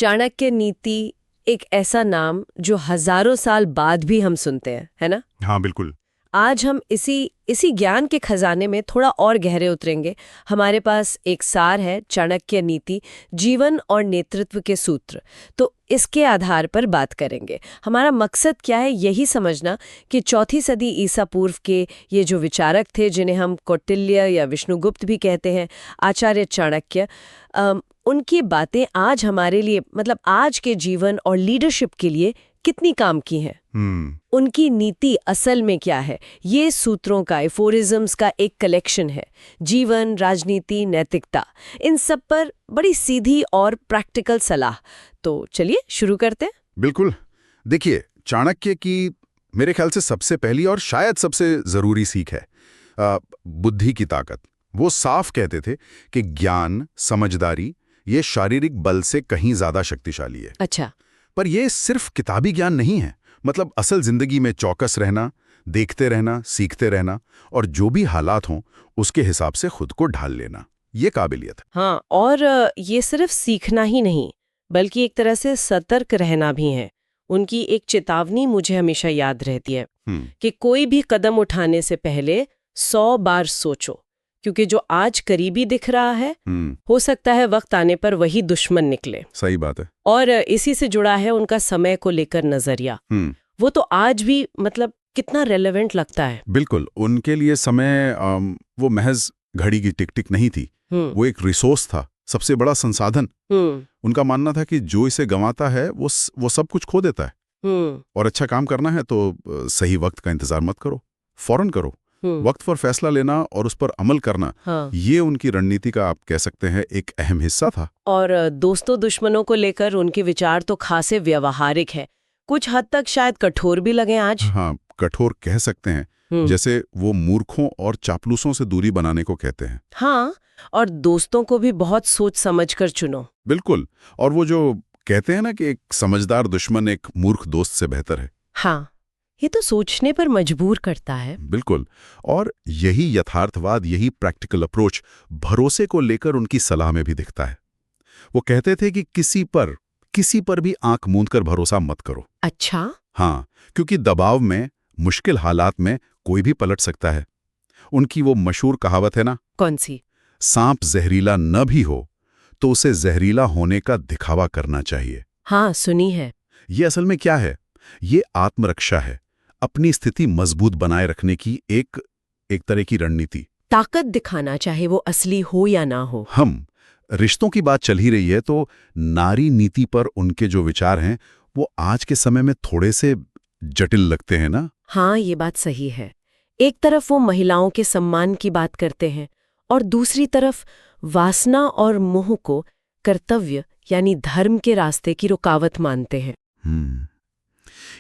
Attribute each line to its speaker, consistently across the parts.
Speaker 1: चाणक्य नीति एक ऐसा नाम जो हजारों साल बाद भी हम सुनते हैं, है ना?
Speaker 2: हाँ बिल्कुल।
Speaker 1: आज हम इसी ज्ञान के खजाने में थोड़ा और गहरे उतरेंगे। हमारे पास एक सार है, चाणक्य नीति, जीवन और नेतृत्व के सूत्र। तो इसके आधार पर बात करेंगे। हमारा मकसद क्या है, यही समझना कि चौथी सदी ईसा पूर्व के ये जो विचारक थे, जिन्हें हम कौटिल्य या विष्णुगुप्त भी कहते हैं, आचार्य चाणक्य, उनकी बातें आज हमारे लिए, मतलब आज के जीवन और लीडरशिप के लिए कितनी काम की हैं। उनकी नीति असल में क्या है? ये सूत्रों का, एफोरिज्म्स का एक कलेक्शन है। जीवन, राजनीति, नैतिकता, इन सब पर बड़ी सीधी और प्रैक्टिकल सलाह। तो चलिए शुरू करते हैं।
Speaker 2: बिल्कुल। देखिए, चाणक्य की मेरे ख्याल से सबसे पहली और शायद सबसे जरूरी सीख है बुद्धि की ताकत। वो साफ कहते थे कि ज्ञान, समझदारी ये शारीरिक बल से कहीं ज्यादा शक्तिशाली है।
Speaker 1: अच्छा।
Speaker 2: पर ये सिर्फ किताबी ज्ञान नहीं है। मतलब असल जिंदगी में चौकस रहना, देखते रहना, सीखते रहना और जो भी हालात हों उसके हिसाब से खुद को ढाल लेना, ये काबिलियत है।
Speaker 1: हाँ, और ये सिर्फ सीखना ही नहीं, बल्कि एक तरह से सतर्क रहना भी है। उनकी एक चेतावनी मुझे हमेशा याद रहती है कि कोई भी कदम उठाने से पहले 100 बार सोचो, क्योंकि जो आज करीबी दिख रहा है हो सकता है वक्त आने पर वही दुश्मन निकले।
Speaker 2: सही बात है।
Speaker 1: और इसी से जुड़ा है उनका समय को लेकर नजरिया। वो तो आज भी मतलब कितना रेलेवेंट लगता है।
Speaker 2: बिल्कुल। उनके लिए समय वो महज घड़ी की टिक टिक नहीं थी, वो एक रिसोर्स था, सबसे बड़ा संसाधन। उनका मानना था कि जो इसे गंवाता है वो सब कुछ खो देता है। और अच्छा काम करना है तो सही वक्त का इंतजार मत करो, फौरन करो। वक्त पर फैसला लेना और उस पर अमल करना, ये उनकी रणनीति का, आप कह सकते हैं, एक अहम हिस्सा था।
Speaker 1: और दोस्तों दुश्मनों को लेकर उनके विचार तो खासे व्यवहारिक है, कुछ हद तक शायद कठोर भी लगे आज।
Speaker 2: हाँ, कठोर कह सकते हैं। जैसे वो मूर्खों और चापलूसों से दूरी बनाने को कहते हैं।
Speaker 1: हाँ, और दोस्तों को भी बहुत सोच समझ कर चुनो।
Speaker 2: बिल्कुल। और वो जो कहते हैं ना कि एक समझदार दुश्मन एक मूर्ख दोस्त से बेहतर है।
Speaker 1: हाँ, ये तो सोचने पर मजबूर करता है।
Speaker 2: बिल्कुल। और यही यथार्थवाद, यही प्रैक्टिकल अप्रोच भरोसे को लेकर उनकी सलाह में भी दिखता है। वो कहते थे कि किसी पर भी आंख मूंदकर भरोसा मत करो।
Speaker 1: अच्छा।
Speaker 2: हाँ, क्योंकि दबाव में, मुश्किल हालात में कोई भी पलट सकता है। उनकी वो मशहूर कहावत है ना,
Speaker 1: कौन सी?
Speaker 2: सांप जहरीला न भी हो तो उसे जहरीला होने का दिखावा करना चाहिए।
Speaker 1: हाँ, सुनी है।
Speaker 2: ये असल में क्या है? ये आत्मरक्षा है, अपनी स्थिति मजबूत बनाए रखने की एक तरह की रणनीति।
Speaker 1: ताकत दिखाना, चाहे वो असली हो या ना हो।
Speaker 2: हम रिश्तों की बात चल ही रही है तो नारी नीति पर उनके जो विचार हैं वो आज के समय में थोड़े से जटिल लगते हैं ना।
Speaker 1: हाँ, ये बात सही है। एक तरफ वो महिलाओं के सम्मान की बात करते हैं और दूसरी तरफ वासना और मोह को कर्तव्य यानी धर्म के रास्ते की रुकावट मानते हैं।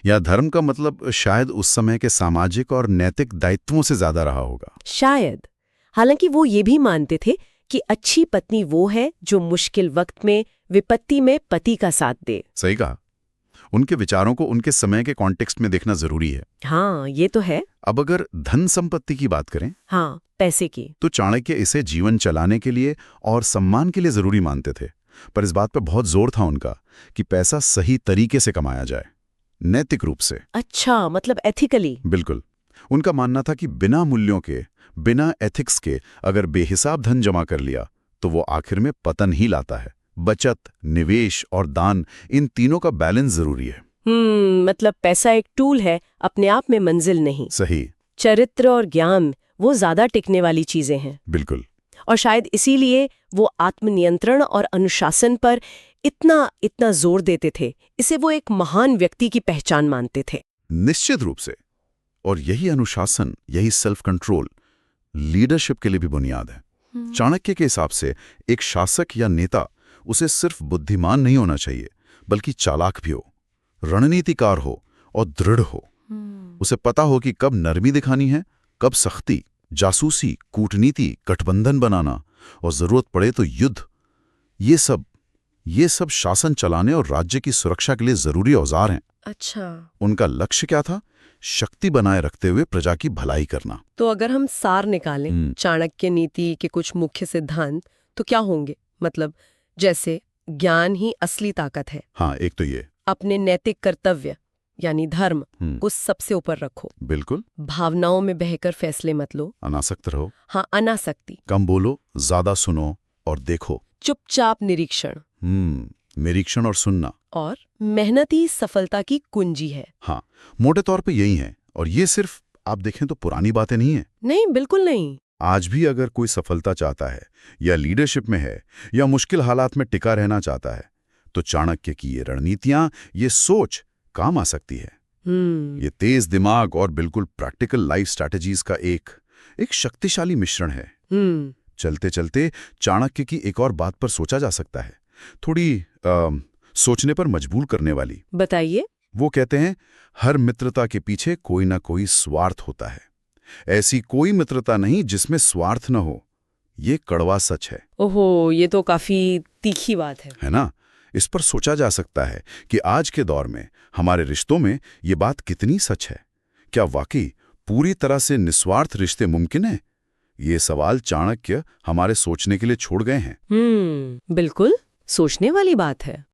Speaker 2: या धर्म का मतलब शायद उस समय के सामाजिक और नैतिक दायित्वों से ज्यादा रहा होगा।
Speaker 1: शायद। हालांकि वो ये भी मानते थे कि अच्छी पत्नी वो है जो मुश्किल वक्त में, विपत्ति में पति का साथ दे।
Speaker 2: सही कहा। उनके विचारों को उनके समय के कॉन्टेक्स्ट में देखना जरूरी है।
Speaker 1: हाँ, ये तो है।
Speaker 2: अब अगर धन संपत्ति की बात करें,
Speaker 1: हाँ, पैसे की,
Speaker 2: तो चाणक्य इसे जीवन चलाने के लिए और सम्मान के लिए जरूरी मानते थे। पर इस बात पर बहुत जोर था उनका कि पैसा सही तरीके से कमाया जाए, नैतिक रूप से।
Speaker 1: अच्छा, मतलब एथिकली।
Speaker 2: बिल्कुल। उनका मानना था कि बिना मूल्यों के, बिना एथिक्स के अगर बेहिसाब धन जमा कर लिया तो वो आखिर में पतन ही लाता है। बचत, निवेश और दान, इन तीनों का बैलेंस जरूरी है।
Speaker 1: मतलब पैसा एक टूल है, अपने आप में मंजिल नहीं।
Speaker 2: सही।
Speaker 1: चरित्र और ज्ञान वो ज्यादा टिकने वाली चीजें हैं।
Speaker 2: बिल्कुल।
Speaker 1: और शायद इसीलिए वो आत्मनियंत्रण और अनुशासन पर इतना जोर देते थे। इसे वो एक महान व्यक्ति की पहचान मानते थे।
Speaker 2: निश्चित रूप से। और यही अनुशासन, यही सेल्फ कंट्रोल लीडरशिप के लिए भी बुनियाद है। चाणक्य के हिसाब से एक शासक या नेता, उसे सिर्फ बुद्धिमान नहीं होना चाहिए, बल्कि चालाक भी हो, रणनीतिकार हो और दृढ़ हो। उसे पता हो कि कब नरमी दिखानी है, कब सख्ती, जासूसी, कूटनीति, गठबंधन बनाना और जरूरत पड़े तो युद्ध। ये सब शासन चलाने और राज्य की सुरक्षा के लिए जरूरी औजार हैं।
Speaker 1: अच्छा।
Speaker 2: उनका लक्ष्य क्या था? शक्ति बनाए रखते हुए प्रजा की भलाई करना।
Speaker 1: तो अगर हम सार निकालें चाणक्य नीति के कुछ मुख्य सिद्धांत, तो क्या होंगे? मतलब जैसे ज्ञान ही असली ताकत है।
Speaker 2: हाँ, एक तो ये।
Speaker 1: अपने नैतिक कर्तव्य यानी धर्म
Speaker 2: हम्म,
Speaker 1: को सबसे ऊपर रखो।
Speaker 2: बिल्कुल।
Speaker 1: भावनाओं में बहकर फैसले मत लो।
Speaker 2: अनासक्त रहो।
Speaker 1: हाँ, अनासक्ति।
Speaker 2: कम बोलो, ज्यादा सुनो और देखो।
Speaker 1: चुपचाप निरीक्षण।
Speaker 2: निरीक्षण और सुनना।
Speaker 1: और मेहनत ही सफलता की कुंजी है।
Speaker 2: हाँ, मोटे तौर पे यही है। और ये सिर्फ आप देखें तो पुरानी बातें नहीं है।
Speaker 1: नहीं, बिल्कुल नहीं।
Speaker 2: आज भी अगर कोई सफलता चाहता है या लीडरशिप में है या मुश्किल हालात में टिका रहना चाहता है तो चाणक्य की ये रणनीतियां, ये सोच काम आ सकती है। ये तेज दिमाग और बिल्कुल प्रैक्टिकल लाइफ स्ट्रैटेजीज का एक शक्तिशाली मिश्रण है। चलते चलते चाणक्य की एक और बात पर सोचा जा सकता है, थोड़ी सोचने पर मजबूर करने वाली।
Speaker 1: बताइए।
Speaker 2: वो कहते हैं, हर मित्रता के पीछे कोई ना कोई स्वार्थ होता है। ऐसी कोई मित्रता नहीं जिसमें स्वार्थ न हो। ये कड़वा सच है।
Speaker 1: ओहो, ये तो काफी तीखी बात है
Speaker 2: ना? इस पर सोचा जा सकता है कि आज के दौर में हमारे रिश्तों में ये बात कितनी सच है। क्या वाकई पूरी तरह से निस्वार्थ रिश्ते मुमकिन हैं? ये सवाल चाणक्य हमारे सोचने के लिए छोड़ गए हैं।
Speaker 1: बिल्कुल सोचने वाली बात है।